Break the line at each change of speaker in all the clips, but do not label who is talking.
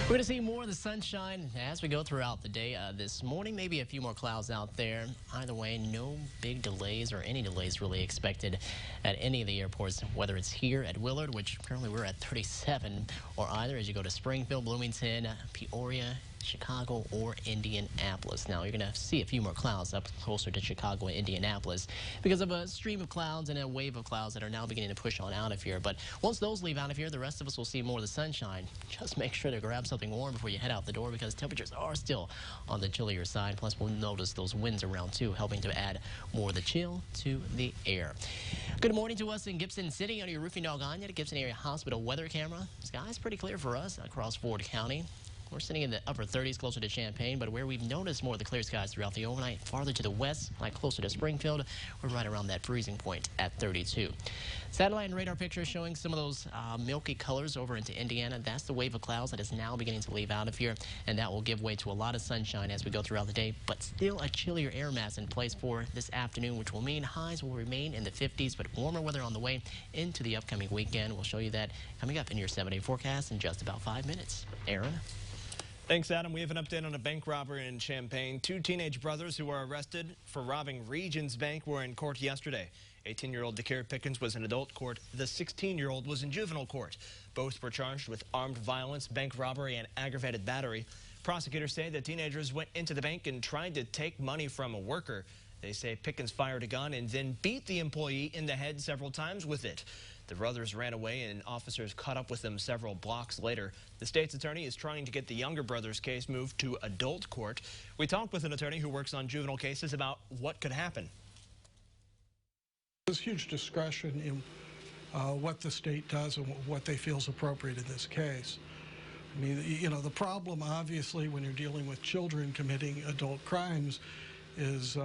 We're going to see more of the sunshine as we go throughout the day. This morning, maybe a few more clouds out there. Either way, no big delays or any delays really expected at any of the airports, whether it's here at Willard, which currently we're at 37, or either as you go to Springfield, Bloomington, Peoria, Chicago, or Indianapolis. Now, you're going to see a few more clouds up closer to Chicago and Indianapolis because of a stream of clouds and a wave of clouds that are now beginning to push on out of here. But once those leave out of here, the rest of us will see more of the sunshine. Just make sure to grab something warm before you head out the door because temperatures are still on the chillier side. Plus, we'll notice those winds around, too, helping to add more of the chill to the air. Good morning to us in Gibson City under your roofing dog Anya, the Gibson Area Hospital weather camera. The sky's pretty clear for us across Ford County. We're sitting in the upper 30s closer to Champaign, but where we've noticed more of the clear skies throughout the overnight, farther to the west, like closer to Springfield, we're right around that freezing point at 32. Satellite and radar pictures showing some of those milky colors over into Indiana. That's the wave of clouds that is now beginning to leave out of here, and that will give way to a lot of sunshine as we go throughout the day, but still a chillier air mass in place for this afternoon, which will mean highs will remain in the 50s, but warmer weather on the way into the upcoming weekend. We'll show you that coming up in your 7-day forecast in just about 5 minutes. Aaron?
Thanks, Adam. We have an update on a bank robbery in Champaign. Two teenage brothers who were arrested for robbing Regions Bank were in court yesterday. 18-year-old DeKara Pickens was in adult court. The 16-year-old was in juvenile court. Both were charged with armed violence, bank robbery, and aggravated battery. Prosecutors say the teenagers went into the bank and tried to take money from a worker. They say Pickens fired a gun and then beat the employee in the head several times with it. The brothers ran away and officers caught up with them several blocks later. The state's attorney is trying to get the younger brother's case moved to adult court. We talked with an attorney who works on juvenile cases about what could happen.
There's huge discretion in what the state does and what they feel is appropriate in this case. I mean, you know, the problem obviously when you're dealing with children committing adult crimes is,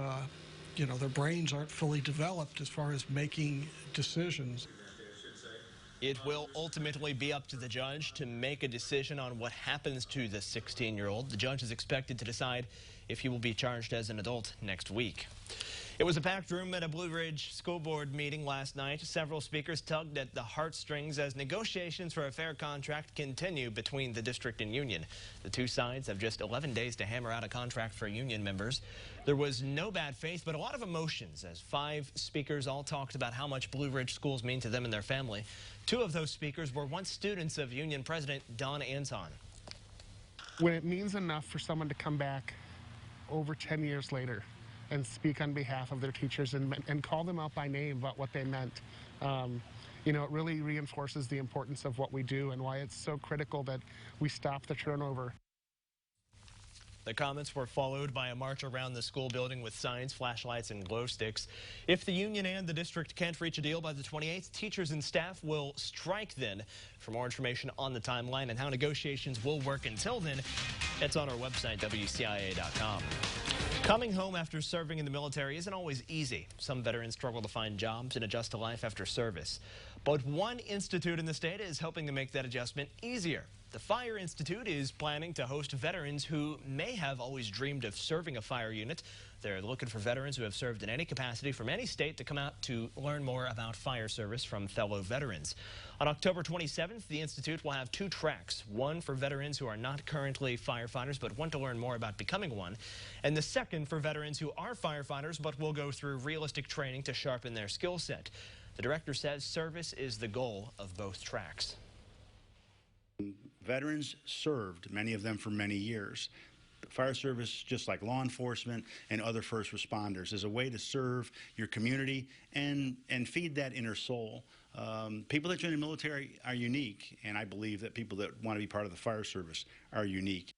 you know, their brains aren't fully developed as far as making decisions.
It will ultimately be up to the judge to make a decision on what happens to the 16-year-old. The judge is expected to decide if he will be charged as an adult next week. It was a packed room at a Blue Ridge School Board meeting last night. Several speakers tugged at the heartstrings as negotiations for a fair contract continue between the district and union. The two sides have just 11 days to hammer out a contract for union members. There was no bad faith, but a lot of emotions as 5 speakers all talked about how much Blue Ridge schools mean to them and their family. 2 of those speakers were once students of union president Don Anton.
When it means enough for someone to come back over 10 years later and speak on behalf of their teachers and call them out by name about what they meant, you know, it really reinforces the importance of what we do and why it's so critical that we stop the turnover.
The comments were followed by a march around the school building with signs, flashlights, and glow sticks. If the union and the district can't reach a deal by the 28th, teachers and staff will strike then. For more information on the timeline and how negotiations will work until then, it's on our website, WCIA.com. Coming home after serving in the military isn't always easy. Some veterans struggle to find jobs and adjust to life after service. But one institute in the state is helping to make that adjustment easier. The Fire Institute is planning to host veterans who may have always dreamed of serving a fire unit. They're looking for veterans who have served in any capacity from any state to come out to learn more about fire service from fellow veterans. On October 27th, the Institute will have 2 tracks, one for veterans who are not currently firefighters but want to learn more about becoming one, and the second for veterans who are firefighters but will go through realistic training to sharpen their skill set. The director says service is the goal of both tracks.
Veterans served, many of them for many years. The fire service, just like law enforcement and other first responders, is a way to serve your community and feed that inner soul. People that join the military are unique, and I believe that people that want to be part of the fire service are unique.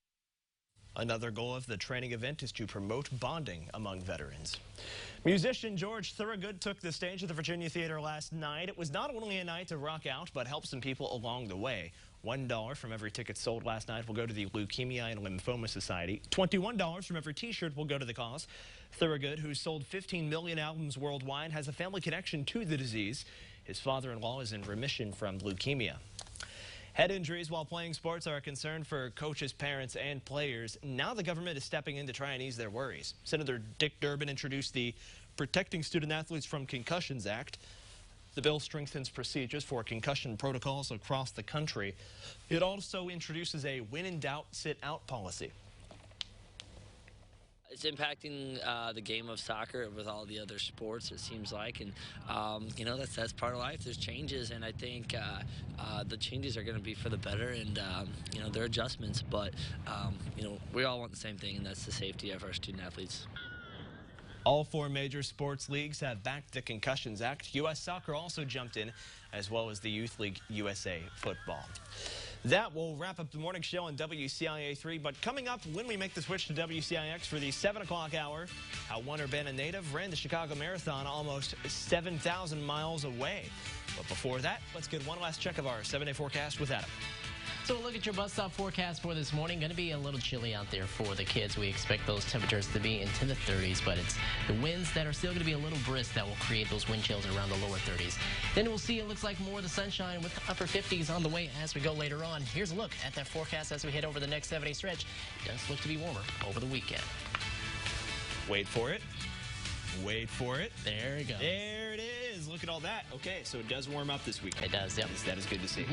Another goal of the training event is to promote bonding among veterans. Musician George Thorogood took the stage at the Virginia Theater last night. It was not only a night to rock out, but help some people along the way. $1 from every ticket sold last night will go to the Leukemia and Lymphoma Society. $21 from every T-shirt will go to the cause. Thorogood, who's sold 15 million albums worldwide, has a family connection to the disease. His father-in-law is in remission from leukemia. Head injuries while playing sports are a concern for coaches, parents, and players. Now the government is stepping in to try and ease their worries. Senator Dick Durbin introduced the Protecting Student Athletes from Concussions Act. The bill strengthens procedures for concussion protocols across the country. It also introduces a when in doubt, sit out policy.
It's impacting the game of soccer with all the other sports, it seems like, and you know, that's part of life. There's changes, and I think the changes are going to be for the better, and you know, there are adjustments, but you know, we all want the same thing, and that's the safety of our student athletes.
All 4 major sports leagues have backed the Concussions Act. U.S. Soccer also jumped in, as well as the Youth League USA Football. That will wrap up the morning show on WCIA 3. But coming up, when we make the switch to WCIX for the 7 o'clock hour, how one Urbana native ran the Chicago Marathon almost 7,000 miles away. But before that, let's get one last check of our 7-day forecast with Adam.
So look at your bus stop forecast for this morning. Going to be a little chilly out there for the kids. We expect those temperatures to be into the 30s, but it's the winds that are still going to be a little brisk that will create those wind chills around the lower 30s. Then we'll see it looks like more of the sunshine with upper 50s on the way as we go later on. Here's a look at that forecast as we head over the next 7-day stretch. It does look to be warmer over the weekend.
Wait for it. Wait for it.
There we go.
There it is. Look at all that. Okay, so it does warm up this weekend.
It does, yep.
That is good to see.